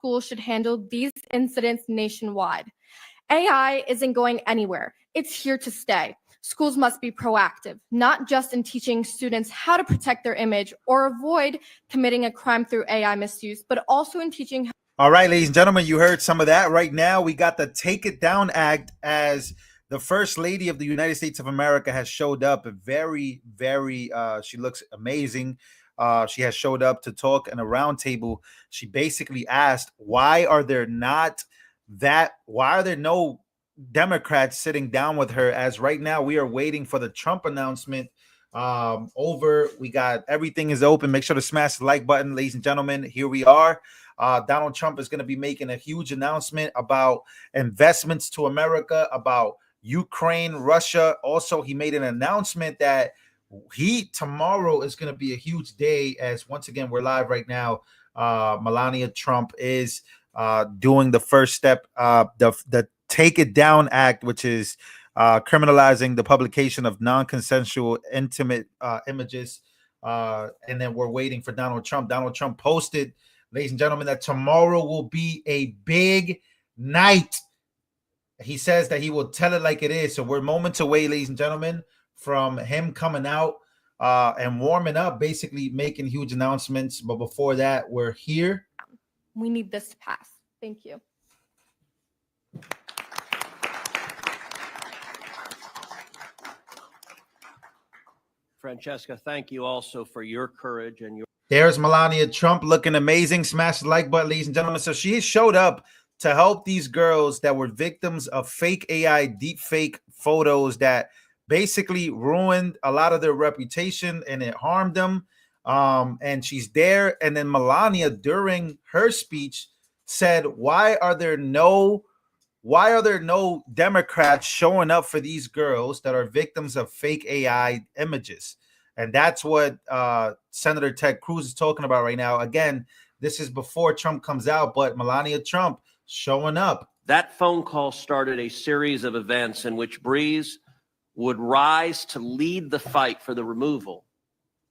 schools should handle these incidents nationwide. AI isn't going anywhere. It's here to stay. Schools must be proactive, not just in teaching students how to protect their image or avoid committing a crime through AI misuse, but also in teaching. All right, ladies and gentlemen, you heard some of that. Right now, we got the Take It Down Act as the First Lady of the United States of America has showed up. Very, very, she looks amazing. She has showed up to talk in a roundtable. She basically asked, why are there no Democrats sitting down with her, as right now we are waiting for the Trump announcement we got everything is open. Make sure to smash the like button, ladies and gentlemen. Here we are. Donald Trump is going to be making a huge announcement about investments to America, about Ukraine, Russia. Also, he made an announcement that tomorrow is going to be a huge day, as once again, we're live right now. Melania Trump is doing the first step, the Take It Down Act, which is criminalizing the publication of non-consensual intimate images. And then we're waiting for Donald Trump. Donald Trump posted, ladies and gentlemen, that tomorrow will be a big night. He says that he will tell it like it is. So we're moments away, ladies and gentlemen, from him coming out and warming up, basically making huge announcements. But before that, we're here. We need this to pass. Thank you. Francesca, thank you also for your courage and your. There's Melania Trump looking amazing. Smash the like button, ladies and gentlemen. So she showed up to help these girls that were victims of fake AI, deep fake photos that basically ruined a lot of their reputation and it harmed them. And she's there. And then Melania, during her speech, said, why are there no Democrats showing up for these girls that are victims of fake AI images? And that's what Senator Ted Cruz is talking about right now. Again, this is before Trump comes out, but Melania Trump showing up. That phone call started a series of events in which Breeze would rise to lead the fight for the removal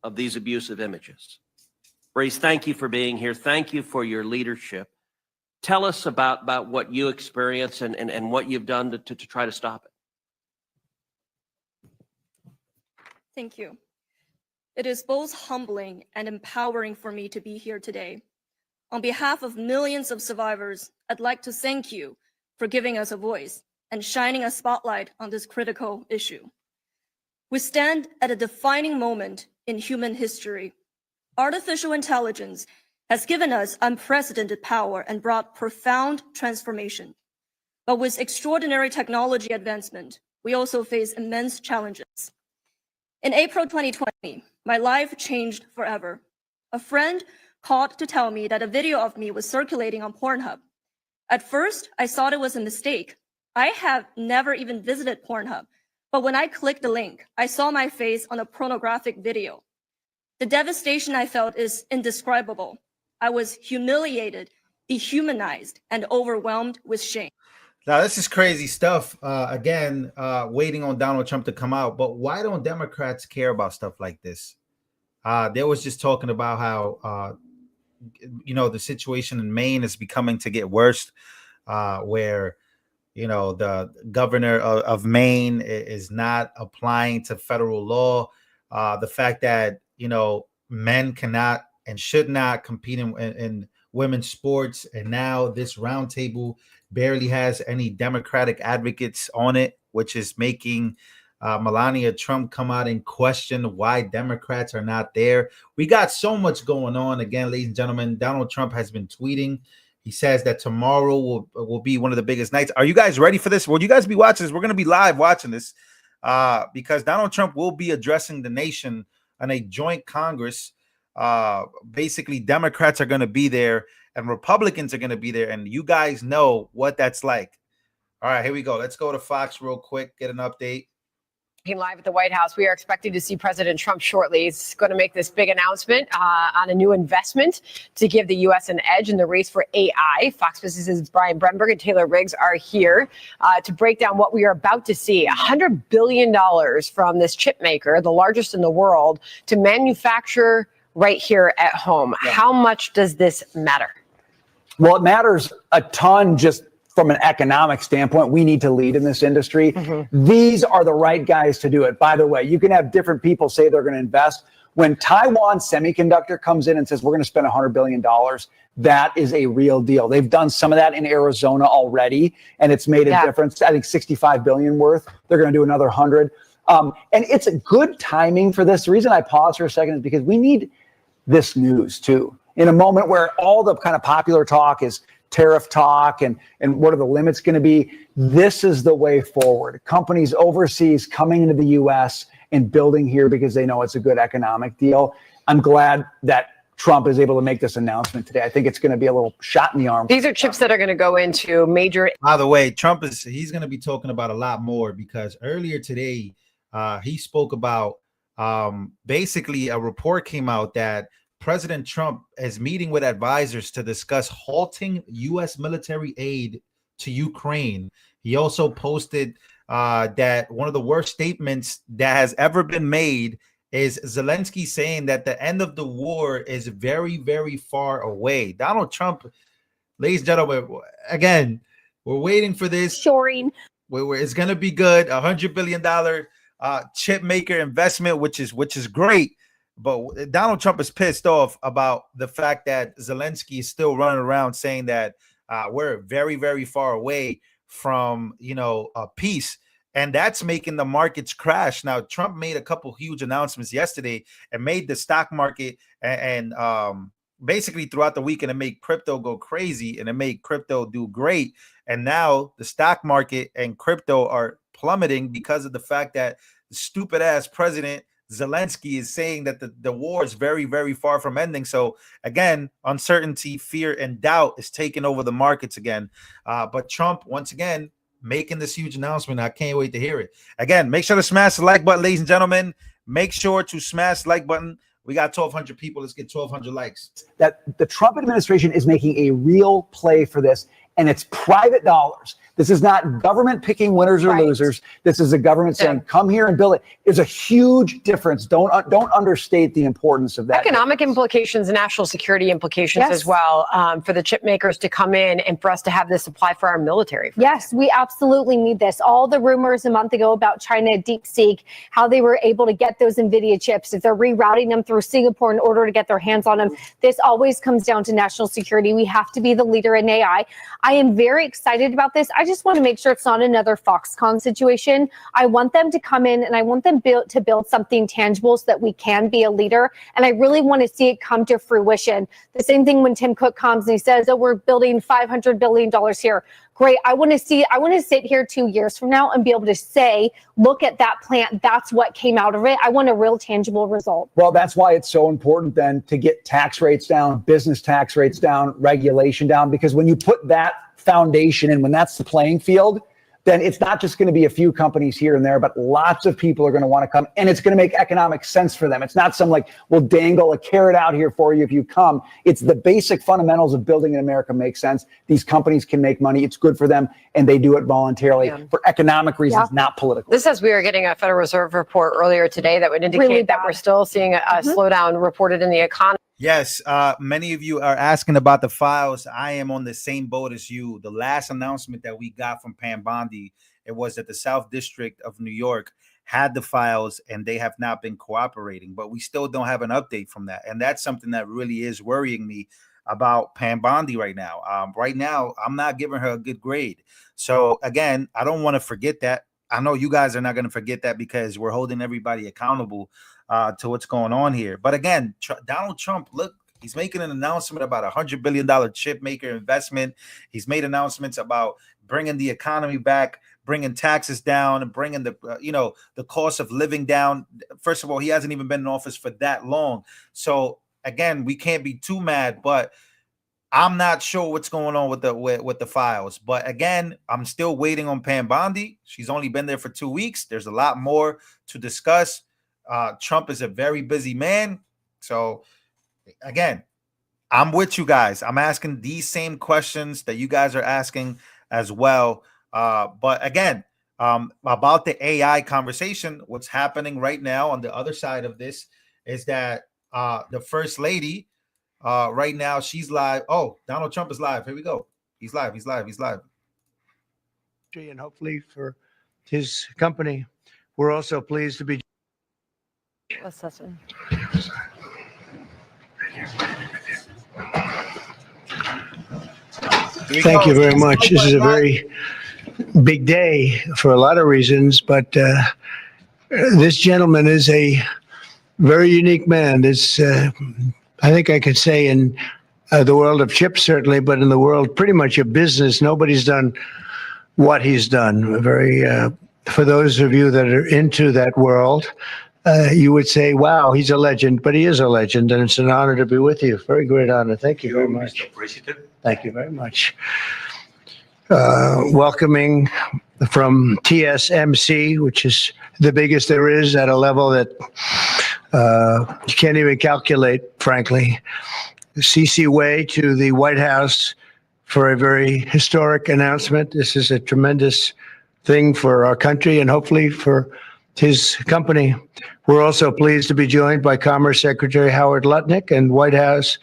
of these abusive images. Breeze, thank you for being here. Thank you for your leadership. Tell us about what you experience and what you've done to try to stop it. Thank you. It is both humbling and empowering for me to be here today. On behalf of millions of survivors, I'd like to thank you for giving us a voice and shining a spotlight on this critical issue. We stand at a defining moment in human history. Artificial intelligence has given us unprecedented power and brought profound transformation. But with extraordinary technology advancement, we also face immense challenges. In April 2020, my life changed forever. A friend called to tell me that a video of me was circulating on Pornhub. At first, I thought it was a mistake. I have never even visited Pornhub, but when I clicked the link, I saw my face on a pornographic video. The devastation I felt is indescribable. I was humiliated, dehumanized, and overwhelmed with shame. Now, this is crazy stuff. Again, waiting on Donald Trump to come out. But why don't Democrats care about stuff like this? They was just talking about how, the situation in Maine is becoming to get worse, where, the governor of Maine is not applying to federal law. The fact that, men cannot and should not compete in women's sports. And now this roundtable barely has any Democratic advocates on it, which is making Melania Trump come out and question why Democrats are not there. We got so much going on. Again, ladies and gentlemen, Donald Trump has been tweeting. He says that tomorrow will be one of the biggest nights. Are you guys ready for this? Will you guys be watching this? We're going to be live watching this because Donald Trump will be addressing the nation on a joint Congress. Basically, Democrats are going to be there and Republicans are going to be there. And you guys know what that's like. All right, here we go. Let's go to Fox real quick, get an update. Live at the White House, we are expecting to see President Trump shortly. He's going to make this big announcement on a new investment to give the U.S. an edge in the race for AI. Fox Business's Brian Brenberg and Taylor Riggs are here to break down what we are about to see. $100 billion from this chip maker, the largest in the world, to manufacture right here at home. Yeah. How much does this matter? Well, it matters a ton just from an economic standpoint. We need to lead in this industry. These are the right guys to do it. By the way, you can have different people say they're going to invest. When Taiwan Semiconductor comes in and says, we're going to spend $100 billion, that is a real deal. They've done some of that in Arizona already, and it's made a difference. I think 65 billion worth. They're going to do another 100. And it's a good timing for this. The reason I pause for a second is because we need this news too. In a moment where all the kind of popular talk is tariff talk and what are the limits going to be, this is the way forward. Companies overseas coming into the U.S. and building here because they know it's a good economic deal. I'm glad that Trump is able to make this announcement today. I think it's going to be a little shot in the arm. These are chips that are going to go into major. By the way, he's going to be talking about a lot more, because earlier today he spoke about basically a report came out that President Trump is meeting with advisors to discuss halting U.S. military aid to Ukraine. He also posted that one of the worst statements that has ever been made is Zelensky saying that the end of the war is very, very far away. Donald Trump, ladies and gentlemen, again, we're waiting for this. Shoring. It's going to be good. $100 billion chip maker investment, which is great. But Donald Trump is pissed off about the fact that Zelensky is still running around saying that we're very, very far away from, peace. And that's making the markets crash. Now, Trump made a couple huge announcements yesterday and made the stock market and basically throughout the weekend, it made crypto go crazy and it made crypto do great. And now the stock market and crypto are plummeting because of the fact that the stupid ass president Zelensky is saying that the war is very, very far from ending. So again, uncertainty, fear, and doubt is taking over the markets again. But Trump, once again, making this huge announcement. I can't wait to hear it. Again, make sure to smash the like button, ladies and gentlemen. Make sure to smash the like button. We got 1,200 people. Let's get 1,200 likes. That the Trump administration is making a real play for this, and it's private dollars. This is not government picking winners or losers. This is the government saying, come here and build it. There's a huge difference. Don't understate the importance of that. Economic implications, national security implications as well, for the chip makers to come in and for us to have this apply for our military. Yes, we absolutely need this. All the rumors a month ago about China DeepSeek, how they were able to get those NVIDIA chips, if they're rerouting them through Singapore in order to get their hands on them, this always comes down to national security. We have to be the leader in AI. I am very excited about this. I just want to make sure it's not another Foxconn situation. I want them to come in and I want them to build something tangible so that we can be a leader. And I really want to see it come to fruition. The same thing when Tim Cook comes and he says, oh, we're building $500 billion here. Great. I want to sit here 2 years from now and be able to say, look at that plant. That's what came out of it. I want a real tangible result. Well, that's why it's so important then to get tax rates down, business tax rates down, regulation down, because when you put that foundation in, when that's the playing field, then it's not just going to be a few companies here and there, but lots of people are going to want to come, and it's going to make economic sense for them. It's not some like, we'll dangle a carrot out here for you if you come. It's the basic fundamentals of building in America make sense. These companies can make money. It's good for them, and they do it voluntarily for economic reasons, not political. This says we are getting a Federal Reserve report earlier today that would indicate that we're still seeing a slowdown reported in the economy. Yes, many of you are asking about the files. I am on the same boat as you. The last announcement that we got from Pam Bondi, it was that the South District of New York had the files and they have not been cooperating, but we still don't have an update from that. And that's something that really is worrying me about Pam Bondi right now. Right now, I'm not giving her a good grade. So again, I don't want to forget that. I know you guys are not going to forget that because we're holding everybody accountable to what's going on here. But again, Donald Trump, look, he's making an announcement about $100 billion chip maker investment. He's made announcements about bringing the economy back, bringing taxes down, and bringing the the cost of living down. First of all, he hasn't even been in office for that long. So again, we can't be too mad, but I'm not sure what's going on with the files. But again, I'm still waiting on Pam Bondi. She's only been there for 2 weeks. There's a lot more to discuss. Trump is a very busy man. So again, I'm with you guys. I'm asking these same questions that you guys are asking as well. But again, about the AI conversation, what's happening right now on the other side of this is that the First Lady Right now, she's live. Oh, Donald Trump is live. Here we go. He's live. He's live. He's live. And hopefully for his company, we're also pleased to be. Let's listen. Thank you very much. This is a very big day for a lot of reasons, but this gentleman is a very unique man. It's, I think I could say in the world of chips, certainly, but in the world pretty much of business, nobody's done what he's done. Very, for those of you that are into that world, you would say, wow, he's a legend, but he is a legend, and it's an honor to be with you. Very great honor. Thank you very much. Mr. President. Thank you very much. Welcoming from TSMC, which is the biggest there is at a level that you can't even calculate, frankly. CC Wei to the White House for a very historic announcement. This is a tremendous thing for our country and hopefully for his company. We're also pleased to be joined by Commerce Secretary Howard Lutnick and White House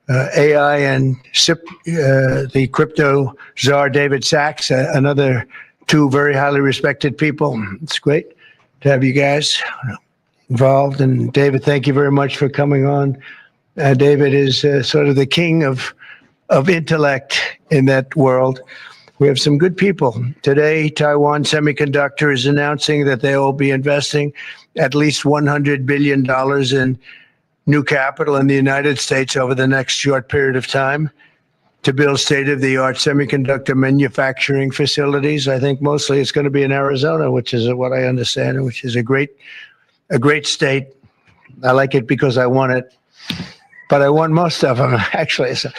AI and SIP, the crypto czar David Sachs, another two very highly respected people. It's great to have you guys involved. And David, thank you very much for coming on. David is sort of the king of intellect in that world. We have some good people. Today, Taiwan Semiconductor is announcing that they will be investing at least $100 billion in new capital in the United States over the next short period of time to build state-of-the-art semiconductor manufacturing facilities. I think mostly it's going to be in Arizona, which is what I understand, which is a great state. I like it because I won it, but I won most of them actually. So,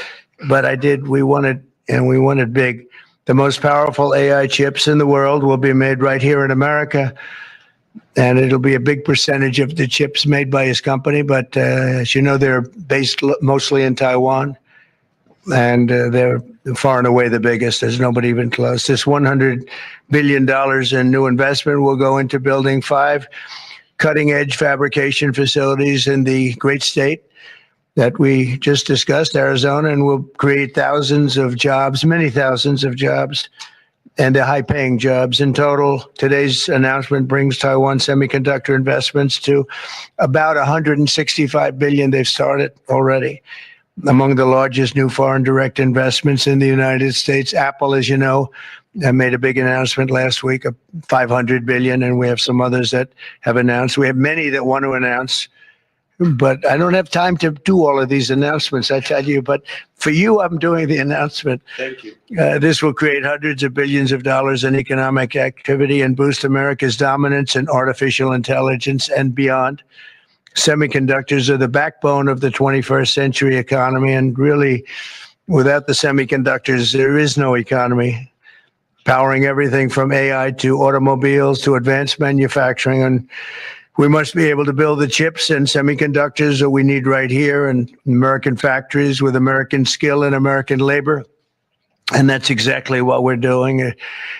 but I did. We won it, and we won it big. The most powerful AI chips in the world will be made right here in America. And it'll be a big percentage of the chips made by his company. But as you know, they're based mostly in Taiwan. And they're far and away the biggest. There's nobody even close. This $100 billion in new investment will go into building 5 cutting-edge fabrication facilities in the great state that we just discussed, Arizona, and will create thousands of jobs, many thousands of jobs, and the high-paying jobs. In total, today's announcement brings Taiwan Semiconductor investments to about $165 billion they've started already. Among the largest new foreign direct investments in the United States, Apple, as you know, made a big announcement last week of $500 billion, and we have some others that have announced. We have many that want to announce. But I don't have time to do all of these announcements, I tell you. But for you, I'm doing the announcement. Thank you. This will create hundreds of billions of dollars in economic activity and boost America's dominance in artificial intelligence and beyond. Semiconductors are the backbone of the 21st century economy. And really, without the semiconductors, there is no economy. Powering everything from AI to automobiles to advanced manufacturing. And we must be able to build the chips and semiconductors that we need right here in American factories with American skill and American labor. And that's exactly what we're doing.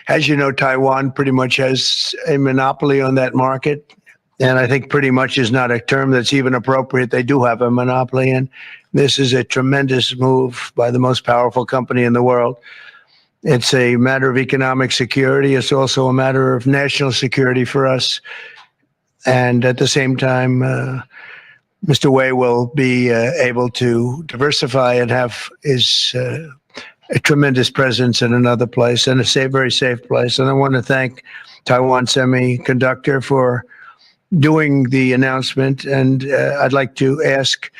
As you know, Taiwan pretty much has a monopoly on that market. And I think pretty much is not a term that's even appropriate. They do have a monopoly. And this is a tremendous move by the most powerful company in the world. It's a matter of economic security. It's also a matter of national security for us. And at the same time, Mr. Wei will be able to diversify and have his a tremendous presence in another place and a very safe place. And I want to thank Taiwan Semiconductor for doing the announcement. And I'd like to ask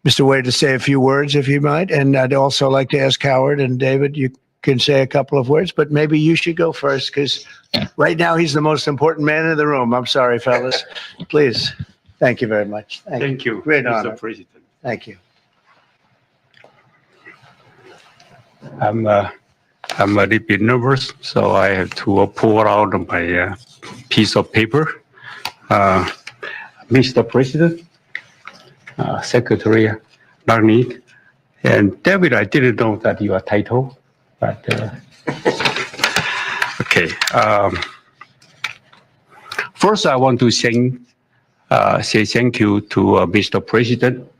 Mr. Wei to say a few words, if you might. And I'd also like to ask Howard and David, you can say a couple of words, but maybe you should go first because right now he's the most important man in the room. I'm sorry, fellas. Please. Thank you very much. Thank you, Great honor. Mr. President. Thank you. I'm a little bit nervous, so I have to pull out my piece of paper. Mr. President, Secretary Lutnick, and David, I didn't know that you are title, but okay. First, I want to say thank you to Mr. President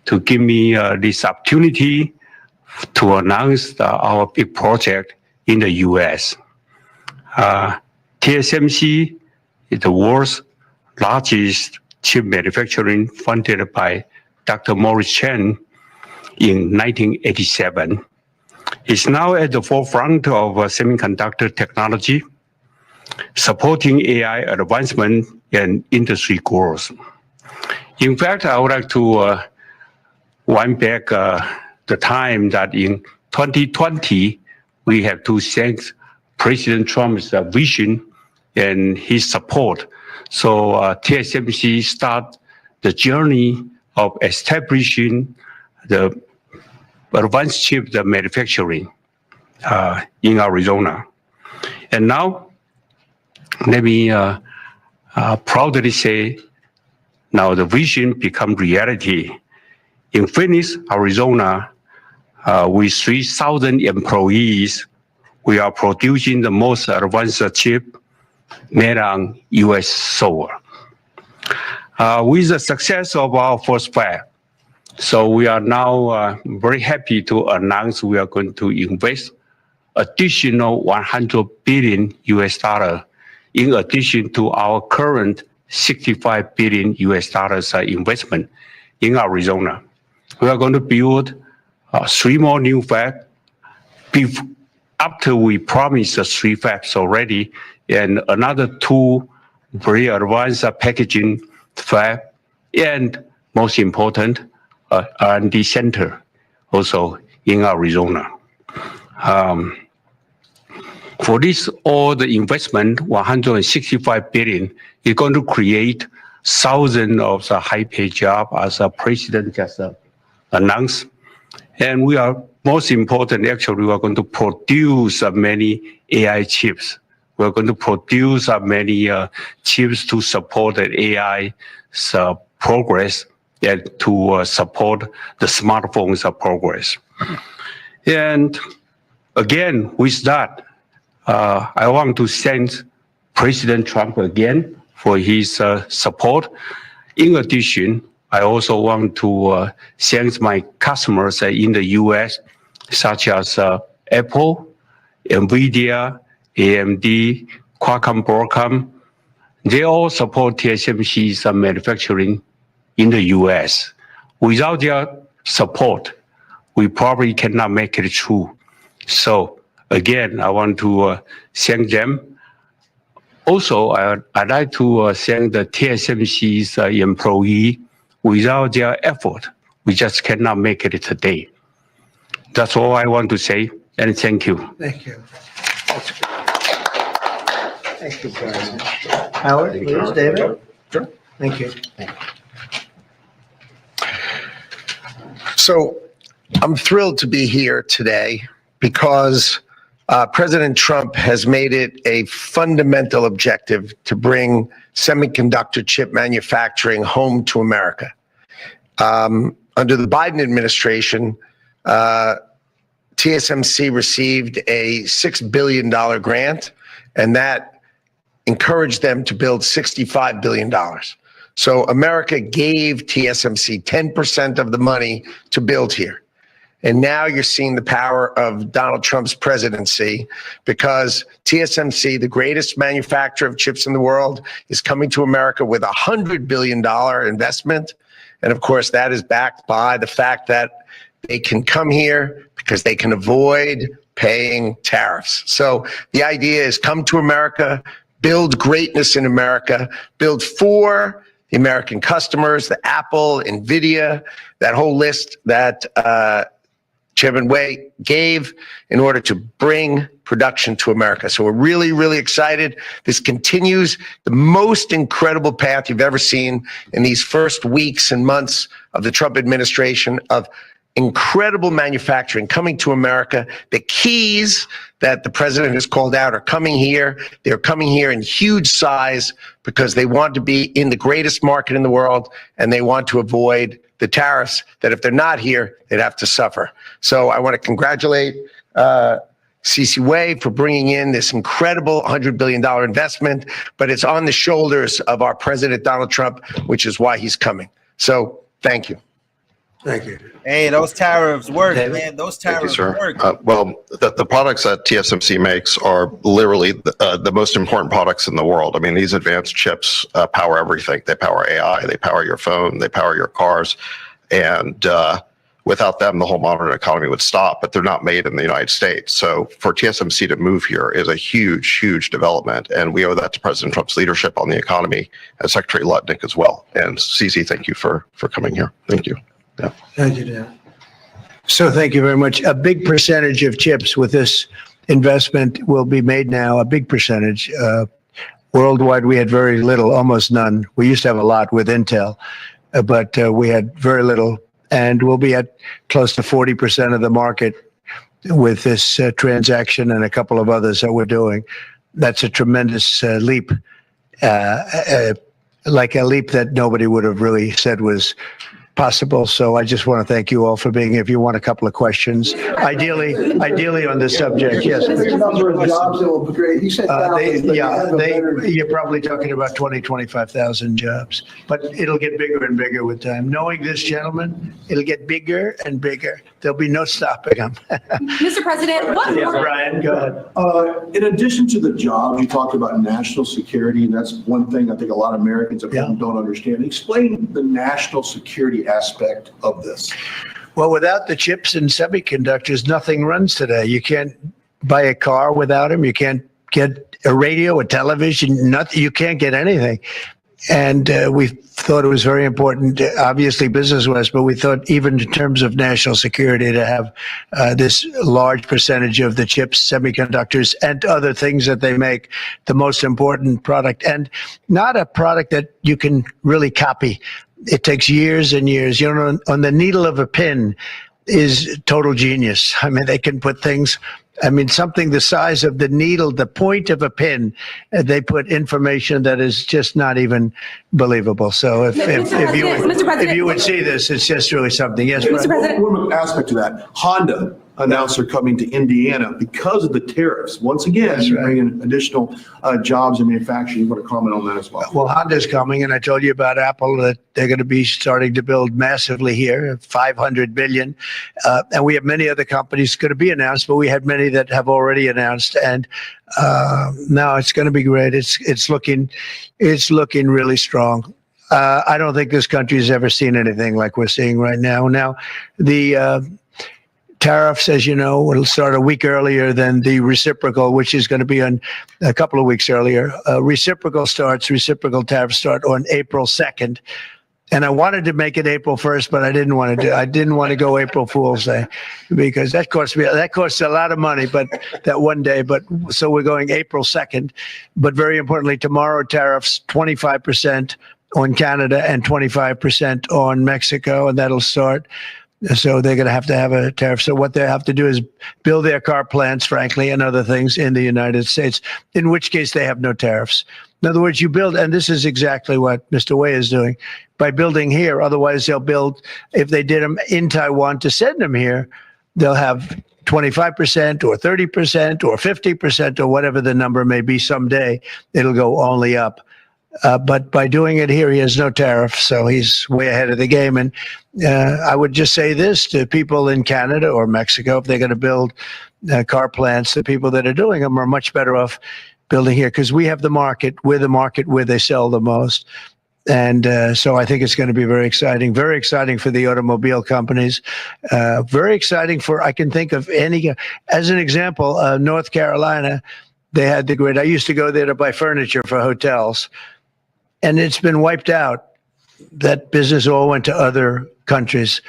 to give me this opportunity to announce our big project in the U.S. TSMC is the world's largest chip manufacturing, funded by Dr. Morris Chen in 1987. It's now at the forefront of semiconductor technology, supporting AI advancement and industry growth. In fact, I would like to wind back the time that in 2020, we have to thank President Trump's vision and his support. So TSMC start the journey of establishing the advanced chip manufacturing in Arizona. And now, let me proudly say, now the vision become reality. In Phoenix, Arizona, with 3,000 employees, we are producing the most advanced chip made on U.S. soil. With the success of our first fab, so we are now very happy to announce we are going to invest additional $100 billion in addition to our current $65 billion investment in Arizona. We are going to build 3 more new fabs after we promised 3 fabs already, and another 2 very advanced packaging fab, and most important, R&D center also in Arizona. For this, all the investment, $165 billion, is going to create thousands of high-paid jobs, as the president just announced. And we are, most important, actually, we are going to produce many AI chips. We're going to produce many chips to support the AI progress and to support the smartphones progress. And again, with that, I want to thank President Trump again for his support. In addition, I also want to thank my customers in the U.S., such as Apple, NVIDIA, AMD, Qualcomm, Broadcom. They all support TSMC's manufacturing in the U.S. Without their support, we probably cannot make it through. So again, I want to thank them. Also, I'd like to thank the TSMC's employee. Without their effort, we just cannot make it today. That's all I want to say, and thank you. Thank you. Thank you very much. Howard, please, David. Sure. Thank you. So I'm thrilled to be here today because President Trump has made it a fundamental objective to bring semiconductor chip manufacturing home to America. Under the Biden administration, TSMC received a $6 billion grant, and that encouraged them to build $65 billion. So America gave TSMC 10% of the money to build here. And now you're seeing the power of Donald Trump's presidency, because TSMC, the greatest manufacturer of chips in the world, is coming to America with a $100 billion investment. And of course, that is backed by the fact that they can come here because they can avoid paying tariffs. So the idea is come to America, build greatness in America, build for the American customers, the Apple, NVIDIA, that whole list that Chairman Wei gave in order to bring production to America. So we're really, really excited. This continues the most incredible path you've ever seen in these first weeks and months of the Trump administration of incredible manufacturing coming to America. The keys that the president has called out are coming here. They're coming here in huge size because they want to be in the greatest market in the world, and they want to avoid the tariffs that if they're not here, they'd have to suffer. So I want to congratulate C.C. Wei for bringing in this incredible $100 billion investment, but it's on the shoulders of our President Donald Trump, which is why he's coming. So thank you. Thank you. Hey, those tariffs work, David? man. Those Thank you, tariffs sir. work. Well, the products that TSMC makes are literally the most important products in the world. I mean, these advanced chips power everything. They power AI, they power your phone, they power your cars. And without them, the whole modern economy would stop, but they're not made in the United States. So for TSMC to move here is a huge, huge development. And we owe that to President Trump's leadership on the economy and Secretary Lutnick as well. And CZ, thank you for coming here. Thank you. Yeah. Thank you, Dan. So thank you very much. A big percentage of chips with this investment will be made now, a big percentage. Worldwide, we had very little, almost none. We used to have a lot with Intel, but we had very little. And we'll be at close to 40% of the market with this transaction and a couple of others that we're doing. That's a tremendous leap, like a leap that nobody would have really said was possible. So I just want to thank you all for being here. If you want a couple of questions, ideally on the subject, yes. There's a number of jobs that will be great. You said thousands, but you're probably talking about 25,000 jobs, but it'll get bigger and bigger with time. Knowing this gentleman, it'll get bigger and bigger. There'll be no stopping him. Mr. President, what Yeah, more? Brian, go ahead. in addition to the jobs, you talked about national security, and that's one thing I think a lot of Americans at home don't understand. Explain the national security aspect of this. Well, without the chips and semiconductors, nothing runs today. You can't buy a car without them. You can't get a radio, a television, nothing. You can't get anything. And we thought it was very important, obviously business-wise, but we thought even in terms of national security to have this large percentage of the chips, semiconductors, and other things that they make the most important product, and not a product that you can really copy. It takes years and years. You know, on the needle of a pin is total genius. I mean, they can put things, I mean, something the size of the needle, the point of a pin, they put information that is just not even believable. So if you would see this, it's just really something. Yes, Mr. President. One aspect to that, Honda announced they're coming to Indiana because of the tariffs. Once again, bringing additional jobs in manufacturing. You want to comment on that as well? Well, Honda's coming, and I told you about Apple that they're going to be starting to build massively here, 500 billion. And we have many other companies going to be announced, but we had many that have already announced. And now it's going to be great. It's looking really strong. I don't think this country has ever seen anything like we're seeing right now. Now, the tariffs, as you know, will start a week earlier than the reciprocal, which is going to be on a couple of weeks earlier. Reciprocal tariffs start on April 2nd. And I wanted to make it April 1st, but I didn't want to go April Fool's Day because that costs a lot of money, but that one day, so we're going April 2nd. But very importantly, tomorrow tariffs 25% on Canada and 25% on Mexico, and that'll start. So they're going to have a tariff. So what they have to do is build their car plants, frankly, and other things in the United States, in which case they have no tariffs. In other words, you build, and this is exactly what Mr. Wei is doing, by building here. Otherwise, they'll build, if they did them in Taiwan to send them here, they'll have 25% or 30% or 50% or whatever the number may be someday. It'll go only up. But by doing it here, he has no tariff, so he's way ahead of the game. And I would just say this to people in Canada or Mexico, if they're going to build car plants, the people that are doing them are much better off building here because we have the market. We're the market where they sell the most. And so I think it's going to be very exciting for the automobile companies, very exciting for, I can think of any, as an example, North Carolina, they had I used to go there to buy furniture for hotels. And it's been wiped out. That business all went to other countries.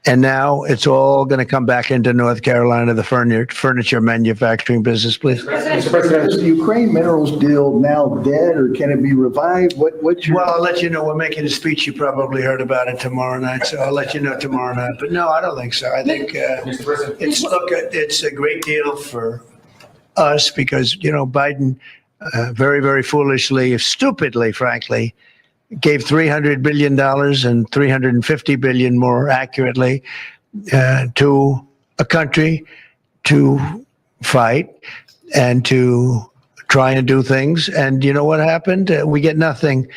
And now it's all going to come back into North Carolina, the furniture manufacturing business, please. Mr. President, is the Ukraine minerals deal now dead, or can it be revived? What's your... Well, I'll let you know. We're making a speech. You probably heard about it tomorrow night, so I'll let you know tomorrow night. But no, I don't think so. I think it's a great deal for us because, you know, Biden very, very foolishly, stupidly, frankly, gave $300 billion and $350 billion more accurately to a country to fight and to try and do things. And you know what happened? We get nothing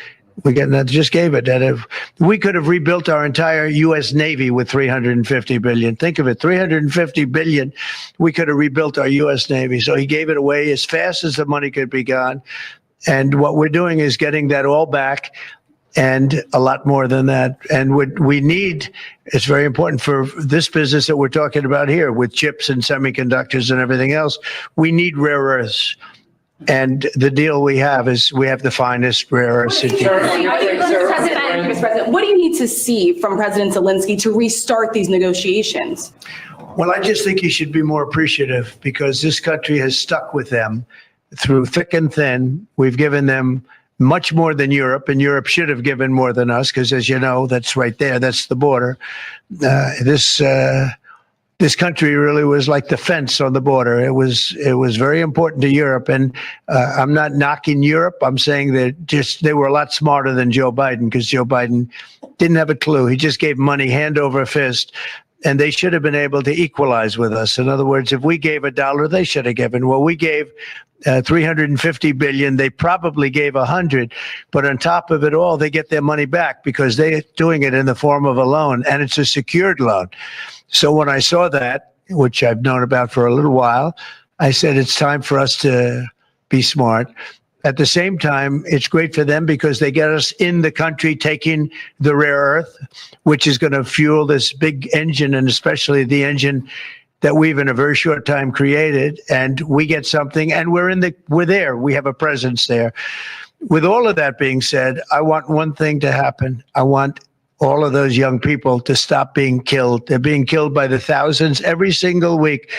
We just gave it that if we could have rebuilt our entire U.S. Navy with $350 billion. Think of it, $350 billion. We could have rebuilt our U.S. Navy. So he gave it away as fast as the money could be gone. And what we're doing is getting that all back and a lot more than that. And what we need, it's very important for this business that we're talking about here with chips and semiconductors and everything else. We need rare earths. And the deal we have is we have the finest rare earths. Mr. President, what do you need to see from President Zelensky to restart these negotiations? Well, I just think he should be more appreciative because this country has stuck with them through thick and thin. We've given them much more than Europe, and Europe should have given more than us because, as you know, that's right there. That's the border. This country really was like the fence on the border. It was very important to Europe, and I'm not knocking Europe. I'm saying that they were a lot smarter than Joe Biden because Joe Biden didn't have a clue. He just gave money hand over fist, and they should have been able to equalize with us. In other words, if we gave $1, they should have given. Well, we gave $350 billion. They probably gave 100, but on top of it all, they get their money back because they're doing it in the form of a loan, and it's a secured loan. So when I saw that, which I've known about for a little while, I said it's time for us to be smart. At the same time, it's great for them because they get us in the country taking the rare earth, which is going to fuel this big engine, and especially the engine that we've in a very short time created. And we get something, and we're there. We have a presence there. With all of that being said, I want one thing to happen. I want all of those young people to stop being killed. They're being killed by the thousands every single week.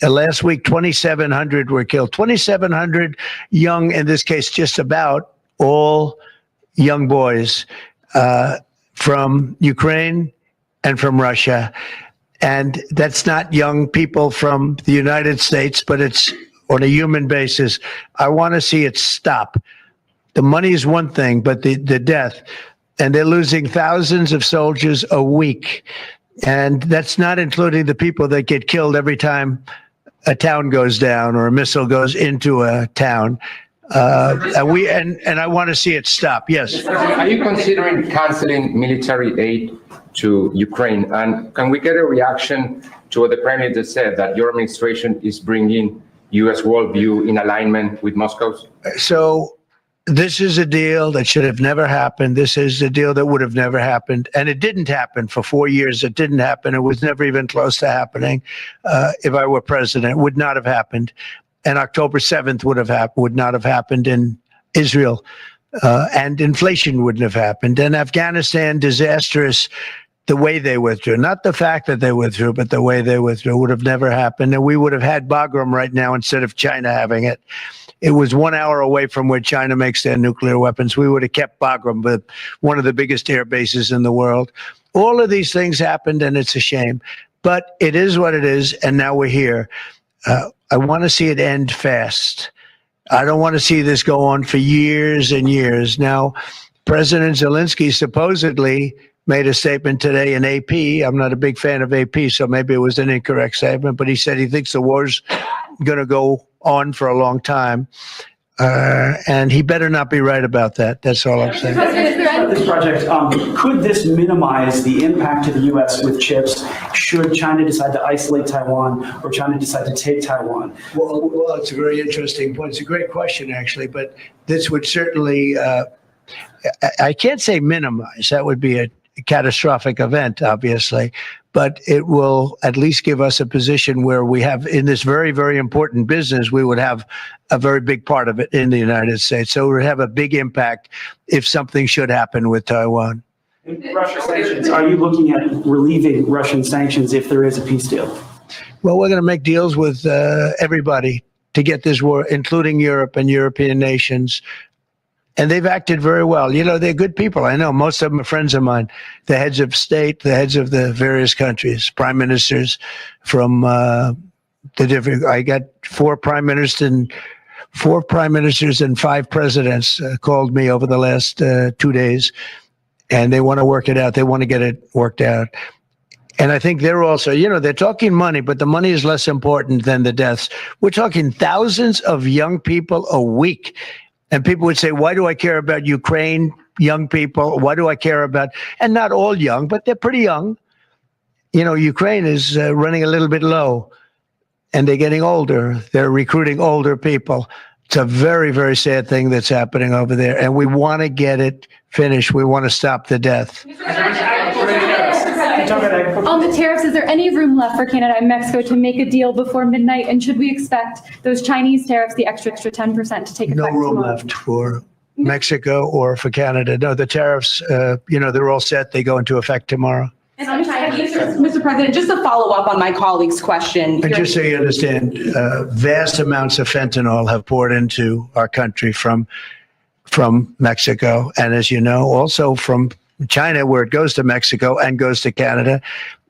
Last week, 2,700 were killed. 2,700 young, in this case, just about all young boys from Ukraine and from Russia. And that's not young people from the United States, but it's on a human basis. I want to see it stop. The money is one thing, but the death. And they're losing thousands of soldiers a week. And that's not including the people that get killed every time a town goes down or a missile goes into a town. And I want to see it stop. Yes. Are you considering canceling military aid to Ukraine? And can we get a reaction to what the Prime Minister said, that your administration is bringing U.S. worldview in alignment with Moscow's? So this is a deal that should have never happened. This is a deal that would have never happened. And it didn't happen for 4 years. It didn't happen. It was never even close to happening. If I were president, it would not have happened. And October 7th would not have happened in Israel. And inflation wouldn't have happened. And Afghanistan, disastrous. The way they withdrew, not the fact that they withdrew, but the way they withdrew would have never happened. And we would have had Bagram right now instead of China having it. It was 1 hour away from where China makes their nuclear weapons. We would have kept Bagram, with one of the biggest air bases in the world. All of these things happened, and it's a shame. But it is what it is, and now we're here. I want to see it end fast. I don't want to see this go on for years and years. Now, President Zelensky supposedly made a statement today in AP. I'm not a big fan of AP, so maybe it was an incorrect statement, but he said he thinks the war's going to go on for a long time. And he better not be right about that. That's all I'm saying. This project, could this minimize the impact to the U.S. with chips should China decide to isolate Taiwan or China decide to take Taiwan? Well, it's a very interesting point. It's a great question, actually, but this would certainly, I can't say minimize. That would be a catastrophic event, obviously, but it will at least give us a position where we have, in this very, very important business, we would have a very big part of it in the United States. So it would have a big impact if something should happen with Taiwan. Russia sanctions, are you looking at relieving Russian sanctions if there is a peace deal? Well, we're going to make deals with everybody to get this war, including Europe and European nations. And they've acted very well. You know, they're good people. I know most of them are friends of mine, the heads of state, the heads of the various countries, prime ministers from the different, I got four prime ministers and 5 presidents called me over the last 2 days, and they want to work it out. They want to get it worked out. And I think they're also, you know, they're talking money, but the money is less important than the deaths. We're talking thousands of young people a week. And people would say, why do I care about Ukraine young people. What do I care about? And not all young, but they're pretty young. You know, Ukraine is running a little bit low, and they're getting older. They're recruiting older people. It's a very, very sad thing that's happening over there, and we want to get it finished. We want to stop the death. On the tariffs, is there any room left for Canada and Mexico to make a deal before midnight? And should we expect those Chinese tariffs, the extra 10%, to take effect? No room tomorrow? left for Mexico or for Canada. No, the tariffs, they're all set. They go into effect tomorrow. And on Chinese, Mr. President, just to follow up on my colleague's question. And just so you understand, vast amounts of fentanyl have poured into our country from Mexico. And as you know, also from China, where it goes to Mexico and goes to Canada.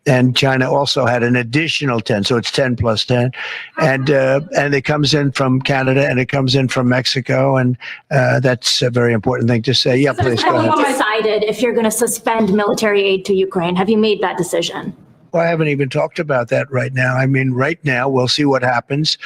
And China also had an additional 10, so it's 10 plus 10. And it comes in from Canada and it comes in from Mexico. And that's a very important thing to say. Yeah, please go ahead. Have you decided if you're going to suspend military aid to Ukraine? Have you made that decision? Well, I haven't even talked about that right now. I mean, right now, we'll see what happens.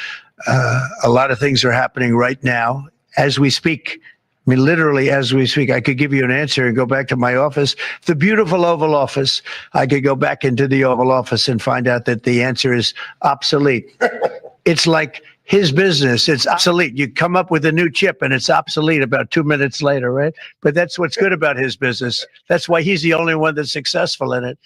A lot of things are happening right now as we speak. I mean, literally, as we speak, I could give you an answer and go back to my office, the beautiful Oval Office. I could go back into the Oval Office and find out that the answer is obsolete. It's like his business. It's obsolete. You come up with a new chip and it's obsolete about 2 minutes later, right? But that's what's good about his business. That's why he's the only one that's successful in it.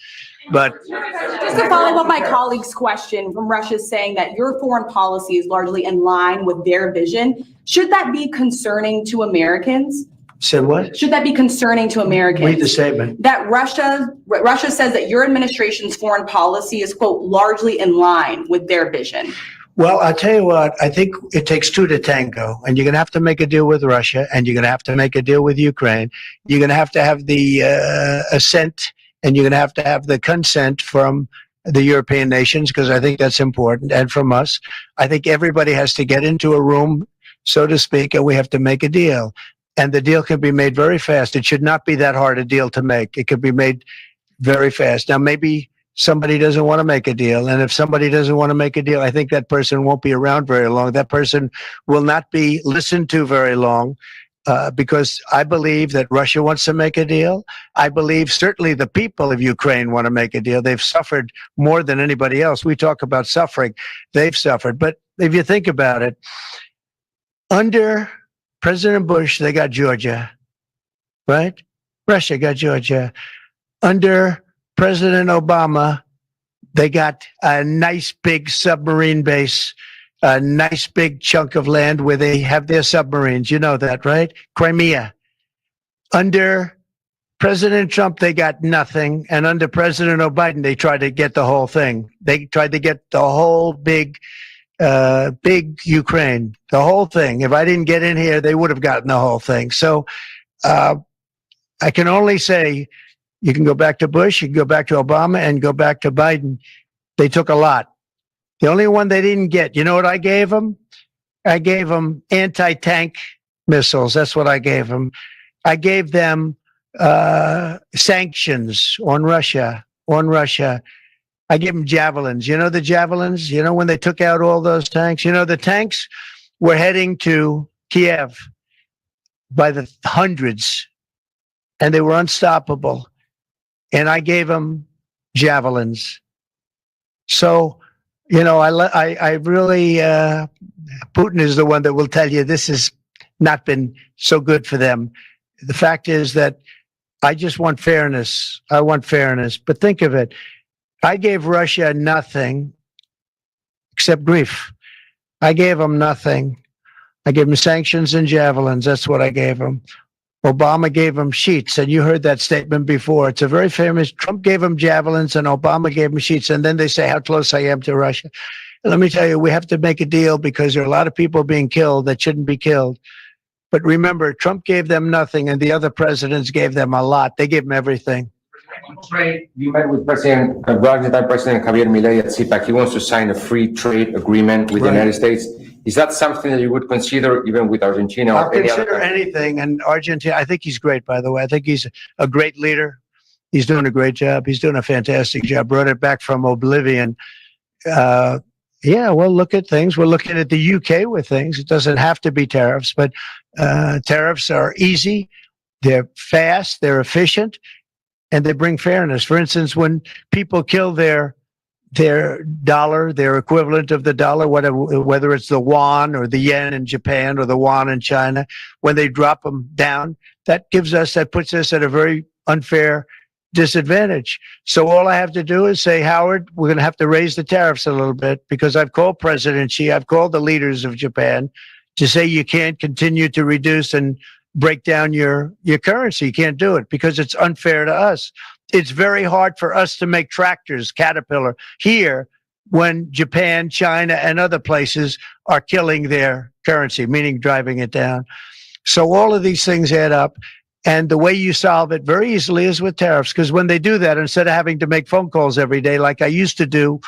But just to follow up my colleague's question from Russia saying that your foreign policy is largely in line with their vision, should that be concerning to Americans? said what? Should that be concerning to Americans? Read the statement. That Russia says that your administration's foreign policy is, quote, largely in line with their vision. Well, I'll tell you what, I think it takes two to tango, and you're going to have to make a deal with Russia, and you're going to have to make a deal with Ukraine. You're going to have the assent, and you're going to have the consent from the European nations, because I think that's important, and from us. I think everybody has to get into a room, so to speak, and we have to make a deal. And the deal can be made very fast. It should not be that hard a deal to make. It could be made very fast. Now, maybe somebody doesn't want to make a deal. And if somebody doesn't want to make a deal, I think that person won't be around very long. That person will not be listened to very long, because I believe that Russia wants to make a deal. I believe certainly the people of Ukraine want to make a deal. They've suffered more than anybody else. We talk about suffering. They've suffered. But if you think about it, under President Bush, they got Georgia, right? Russia got Georgia. Under President Obama, they got a nice big submarine base, a nice big chunk of land where they have their submarines. You know that, right? Crimea. Under President Trump, they got nothing. And under President Biden, they tried to get the whole thing. They tried to get the whole big Ukraine, the whole thing. If I didn't get in here, they would have gotten the whole thing. So I can only say, you can go back to Bush, you can go back to Obama, and go back to Biden. They took a lot. The only one they didn't get, you know what I gave them? I gave them anti-tank missiles. That's what I gave them. I gave them sanctions on Russia. I gave them javelins. You know the javelins? You know when they took out all those tanks? You know the tanks were heading to Kiev by the hundreds, and they were unstoppable. And I gave them javelins. So, you know, I really, Putin is the one that will tell you this has not been so good for them. The fact is that I just want fairness. I want fairness. But think of it. I gave Russia nothing except grief. I gave them nothing. I gave them sanctions and javelins. That's what I gave them. Obama gave them sheets, and you heard that statement before. It's a very famous. Trump gave them javelins, and Obama gave them sheets, and then they say how close I am to Russia. And let me tell you, we have to make a deal because there are a lot of people being killed that shouldn't be killed. But remember, Trump gave them nothing, and the other presidents gave them a lot. They gave them everything. You met with President Javier Milei at CPAC. He wants to sign a free trade agreement with the United States. Is that something that you would consider even with Argentina? I'll consider anything. And Argentina, I think he's great, by the way. I think he's a great leader. He's doing a great job. He's doing a fantastic job. Brought it back from oblivion. Yeah, we'll look at things. We're looking at the UK with things. It doesn't have to be tariffs, but tariffs are easy. They're fast, they're efficient, and they bring fairness. For instance, when people kill their dollar, their equivalent of the dollar, whether it's the yuan or the yen in Japan or the yuan in China, when they drop them down, that puts us at a very unfair disadvantage. So all I have to do is say, Howard, we're going to have to raise the tariffs a little bit, because I've called President Xi, I've called the leaders of Japan to say you can't continue to reduce and break down your currency. You can't do it because it's unfair to us. It's very hard for us to make tractors, Caterpillar, here when Japan, China, and other places are killing their currency, meaning driving it down. So all of these things add up. And the way you solve it very easily is with tariffs, because when they do that, instead of having to make phone calls every day like I used to do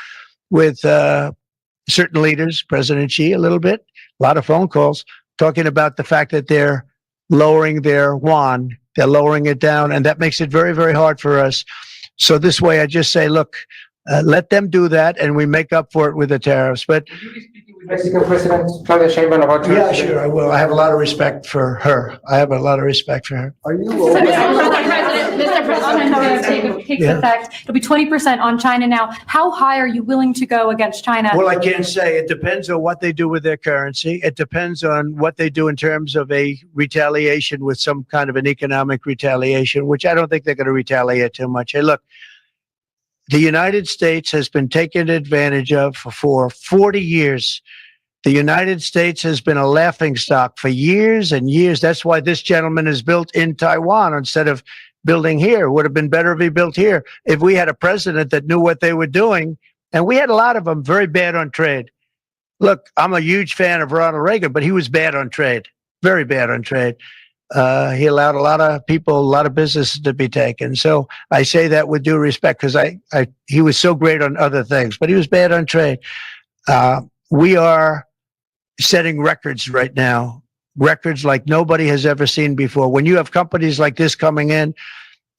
with certain leaders, President Xi a little bit, a lot of phone calls, talking about the fact that they're lowering their yuan, they're lowering it down, and that makes it very, very hard for us. So this way I just say, look, let them do that, and we make up for it with the tariffs. But Mexican President Claudia Sheinbaum about yeah, sure, I will. I have a lot of respect for her. Are you? Mr. President, takes effect. It'll be 20% on China now. How high are you willing to go against China? Well, I can't say. It depends on what they do with their currency. It depends on what they do in terms of a retaliation, with some kind of an economic retaliation, which I don't think they're going to retaliate too much. Hey, look, the United States has been taken advantage of for 40 years. The United States has been a laughingstock for years and years. That's why this gentleman is built in Taiwan instead of building here. It would have been better if he built here. If we had a president that knew what they were doing, and we had a lot of them very bad on trade. Look, I'm a huge fan of Ronald Reagan, but he was bad on trade, very bad on trade. He allowed a lot of people, a lot of businesses to be taken. So I say that with due respect, because he was so great on other things, but he was bad on trade. We are setting records right now, records like nobody has ever seen before. When you have companies like this coming in,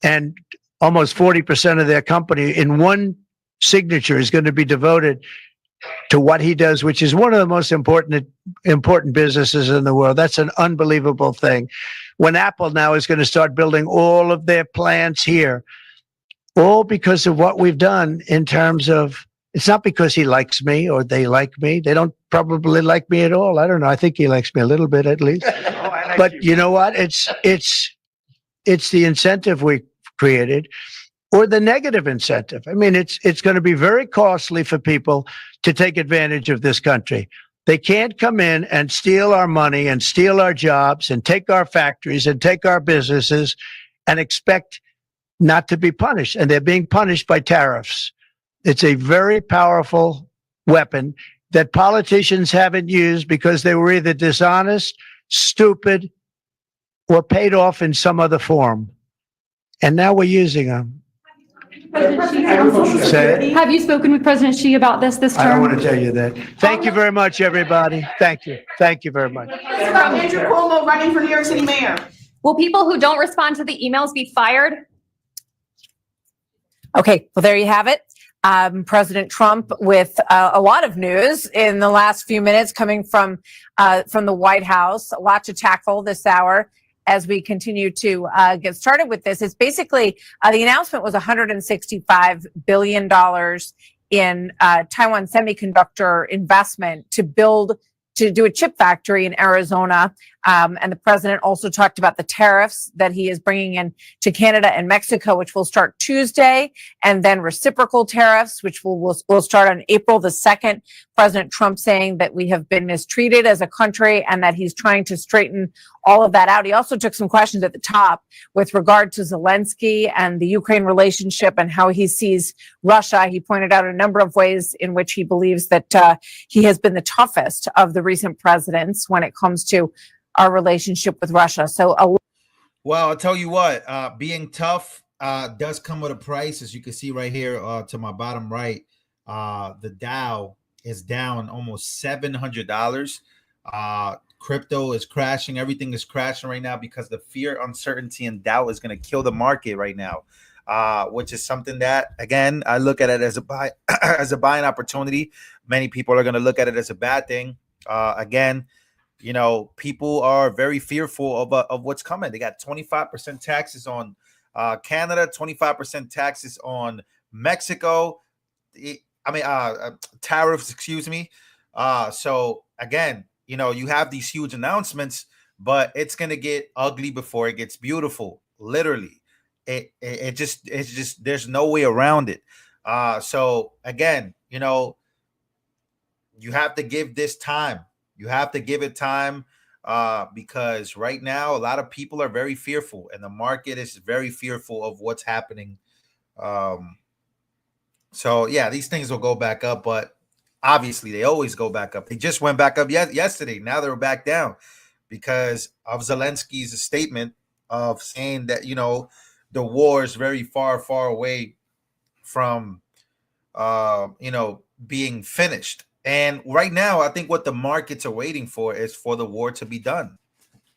and almost 40% of their company in one signature is going to be devoted to what he does, which is one of the most important businesses in the world. That's an unbelievable thing. When Apple now is going to start building all of their plants here, all because of what we've done in terms of, it's not because he likes me or they like me. They don't probably like me at all. I don't know. I think he likes me a little bit at least. But you know what? It's the incentive we created, or the negative incentive. I mean, it's going to be very costly for people to take advantage of this country. They can't come in and steal our money and steal our jobs and take our factories and take our businesses and expect not to be punished. And they're being punished by tariffs. It's a very powerful weapon that politicians haven't used because they were either dishonest, stupid, or paid off in some other form. And now we're using them. Have you spoken with President Xi about this term? I don't want to tell you that. Thank you very much, everybody. Thank you. Thank you very much. Andrew Cuomo running for New York City mayor. Will people who don't respond to the emails be fired? Okay, well, there you have it. President Trump with a lot of news in the last few minutes coming from the White House. A lot to tackle this hour as we continue to get started with this. It's basically, the announcement was $165 billion in Taiwan semiconductor investment to do a chip factory in Arizona. And the president also talked about the tariffs that he is bringing in to Canada and Mexico, which will start Tuesday, and then reciprocal tariffs, which will start on April the 2nd. President Trump saying that we have been mistreated as a country and that he's trying to straighten all of that out. He also took some questions at the top with regard to Zelensky and the Ukraine relationship and how he sees Russia. He pointed out a number of ways in which he believes that he has been the toughest of the recent presidents when it comes to our relationship with Russia. Well, I'll tell you what, being tough does come with a price. As you can see right here to my bottom right, the Dow is down almost $700. Crypto is crashing. Everything is crashing right now because the fear, uncertainty, and doubt is going to kill the market right now, which is something that, again, I look at it as a buy, as a buying opportunity. Many people are going to look at it as a bad thing. Again, you know, people are very fearful of what's coming. They got 25% taxes on Canada, 25% taxes on Mexico. Tariffs, excuse me. So again, you know, you have these huge announcements, but it's gonna get ugly before it gets beautiful. Literally, it's just there's no way around it. So again, you know, you have to give this time. You have to give it time because right now a lot of people are very fearful, and the market is very fearful of what's happening. So yeah, these things will go back up, but obviously they always go back up. They just went back up yesterday. Now they're back down because of Zelensky's statement of saying that, you know, the war is very far, far away from, you know, being finished. And right now, I think what the markets are waiting for is for the war to be done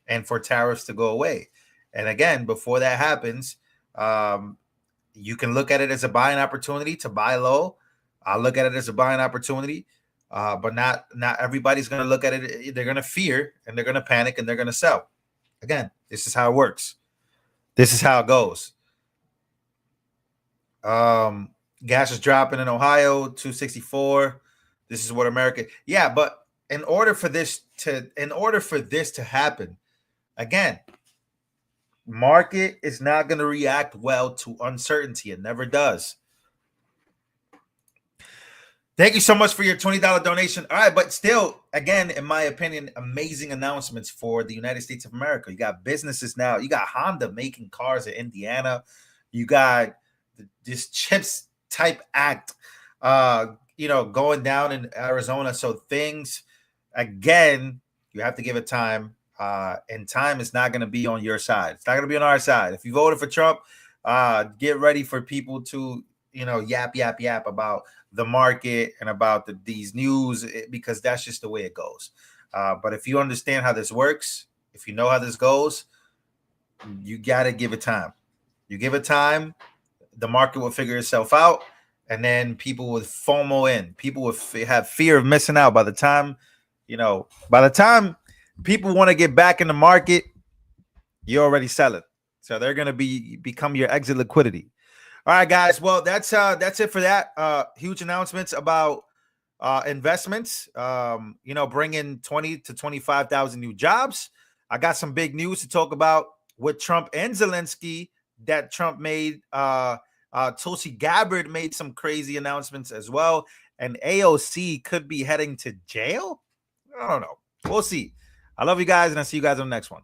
and for tariffs to go away. And again, before that happens, you can look at it as a buying opportunity to buy low. I look at it as a buying opportunity, but not everybody's going to look at it. They're going to fear and they're going to panic and they're going to sell. Again, this is how it works. This is how it goes. Gas is dropping in Ohio, 264. This is what America. Yeah, but in order for this to happen, again, market is not going to react well to uncertainty. It never does. Thank you so much for your $20 donation. All right, but still, again, in my opinion, amazing announcements for the United States of America. You got businesses now. You got Honda making cars in Indiana. You got this CHIPS type act, you know, going down in Arizona. So things, again, you have to give it time. And time is not going to be on your side. It's not going to be on our side. If you voted for Trump, get ready for people to, you know, yap about the market and about these news, because that's just the way it goes. But if you understand how this works, if you know how this goes, you got to give it time. You give it time, the market will figure itself out, and then people will FOMO in. People will have fear of missing out. By the time people want to get back in the market, you're already selling. So they're going to become your exit liquidity. All right, guys. Well, that's it for that. Huge announcements about investments, you know, bringing 20 to 25,000 new jobs. I got some big news to talk about with Trump and Zelensky that Trump made. Tulsi Gabbard made some crazy announcements as well. And AOC could be heading to jail. I don't know. We'll see. I love you guys, and I'll see you guys on the next one.